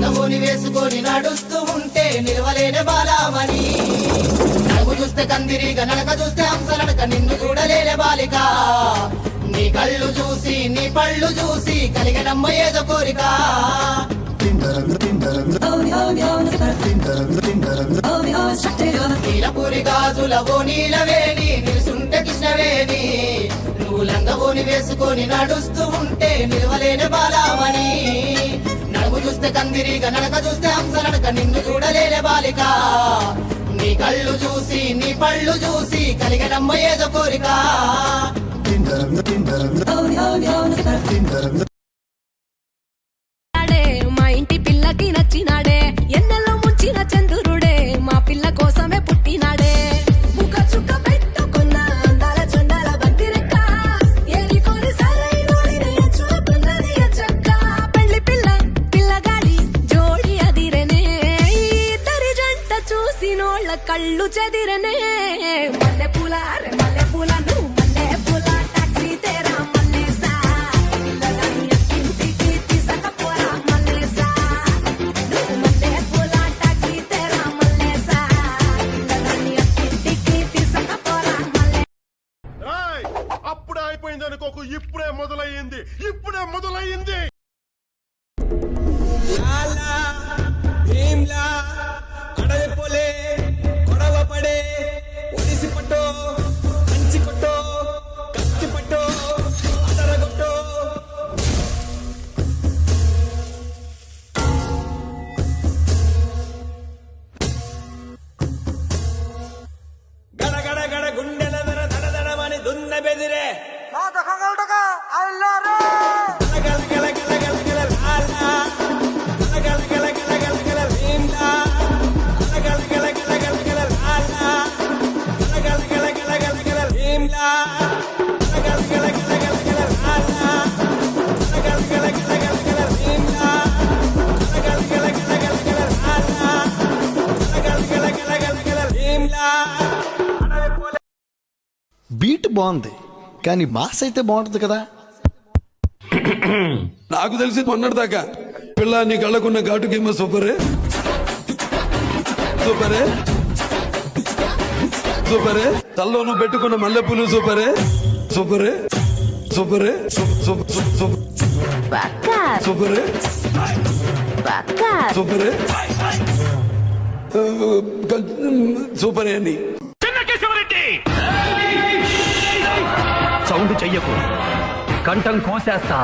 లంగమూని వేసుకొని నడుస్తూ ఉంటే నిలవలేని బాలామణి నడుము చూస్తే కందిరిగా నడక చూస్తే హంసనడక నిన్ను చూడలేని బాలిక నీ కళ్ళు చూసి నీ పళ్ళు చూసి కలిగనమ్మ ఏదో కోరిక నీలపూరి గాజుల ఓ నీలవేణి నిలుసుంటే కృష్ణవేణి నువ్వు లంగవోని వేసుకొని నడుస్తూ ఉంటే నిలవలేని బాలామణి నడుము చూస్తే కందిరిగా నడక చూస్తే హంస నడక నిన్ను చూడలేని బాలిక నీ కళ్ళు చూసి నీ పళ్ళు చూసి కలిగనమ్మ ఏదో కోరిక మా ఇంటి పిల్లకి నచ్చినాడే ఎన్నెల్లో ముంచిన చంద్రుడే మా పిల్ల కోసమే పుట్టినాడే ముఖ చుక్క పెట్టుకున్న అందాల చందాల బంతిరెక్క ఏరికొని సరైనోడిని చూపున్నది చక్క పెళ్లి పిల్ల పిల్లగాడి జోడి అదిరనే ఇద్దరి జంట చూసినోళ్ళ కళ్ళు చెదిరనే మల్లె పూల మల్లె పూల నువ్వు మల్లె పూల టాక్సీ తేరా మల్లేసా పిల్లగాని ఇంటికి తీసుకపోరా మల్లేసా నువ్వు మల్లె పూల టాక్సీ తేరా మల్లేసా పిల్లగాని ఇంటికి తీసుకపోరా మల్లె అప్పుడే అయిపోయింది అనుకోకు ఇప్పుడే మొదలయ్యింది కడలి పోలే కొడవ పడే ఒడిసి పట్టో కంచి కొట్టో కత్తి పట్టో అదరగొట్టో గడ గడ గడ గుండెల దర దడ దడమని దున్న బెదిరే గల గల గల గల గల లాలా గల గల గల గల గల రీంలా గల గల గల గల గల లాలా గల గల గల గల గల రీంలా గల గల గల గల గల లాలా గల గల గల గల గల రీంలా గల గల గల గల గల లాలా గల గల గల గల గల రీంలా బీట్ బాగుంది కానీ మాస్ అయితే బాగుంటుంది కదా. నాకు తెలిసి మొన్నటిదాకా పిల్ల నీ కళ్ళకున్న ఘాటుకేమో సూపరే సూపరే సూపరే తల్లో నువ్వు పెట్టుకున్న మల్లెపూలు సూపరే సూపరే సూపరే సూపరే సూపరే సూపరే అని సౌండ్ చెయ్యకు కంఠం కోసేస్తా.